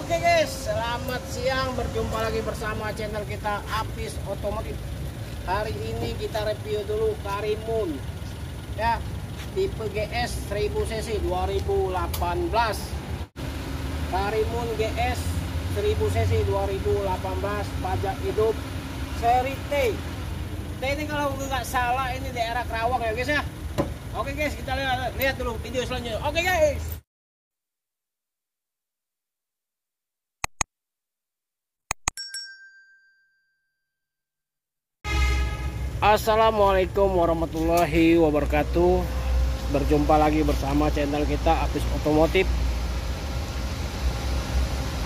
Oke guys, selamat siang, berjumpa lagi bersama channel kita Apis Otomotif. Hari ini kita review dulu Karimun ya, tipe GS 1000 cc 2018. Karimun GS 1000 cc 2018, pajak hidup seri T. T ini kalau nggak salah ini daerah Kerawang ya guys ya. Oke guys, kita lihat dulu video selanjutnya. Oke guys. Assalamualaikum warahmatullahi wabarakatuh. Berjumpa lagi bersama channel kita Apis Otomotif.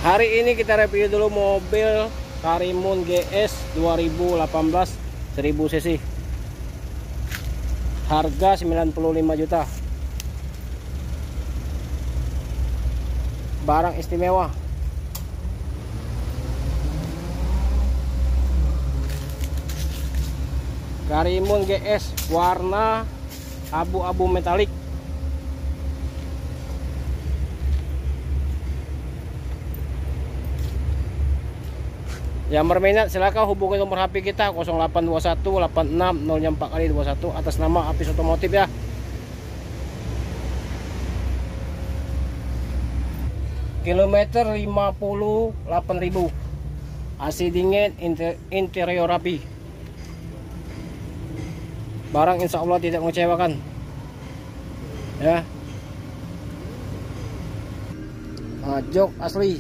Hari ini kita review dulu mobil Karimun GS 2018 1000 cc. Harga 95 juta. Barang istimewa. Karimun GS warna abu-abu metalik. Yang berminat silakan hubungi nomor HP kita 0821 86 004 kali 21 atas nama Apis Otomotif ya. Kilometer 58.000. AC dingin, interior rapi. Barang insya Allah tidak mengecewakan ya. Jok asli.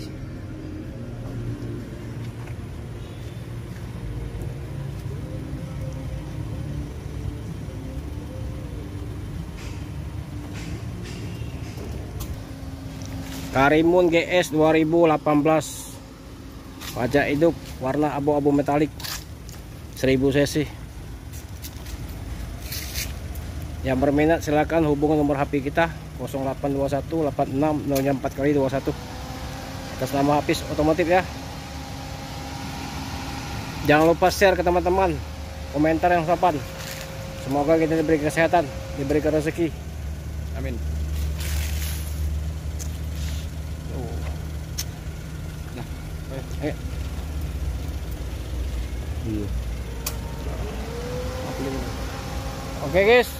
Karimun GS 2018, pajak hidup, warna abu-abu metalik, 1000 cc. Yang berminat silakan hubungi nomor HP kita 0821 86 004 kali 21 atas nama Apis Otomotif ya. Jangan lupa share ke teman-teman, komentar yang sopan. Semoga kita diberi kesehatan, diberi rezeki. Amin. Nah, ayo. Oke guys,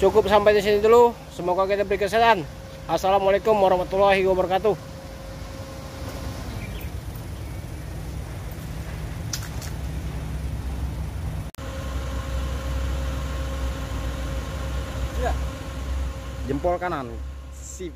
cukup sampai di sini dulu. Semoga kita beri kesehatan. Assalamualaikum warahmatullahi wabarakatuh. Jempol kanan. Sip.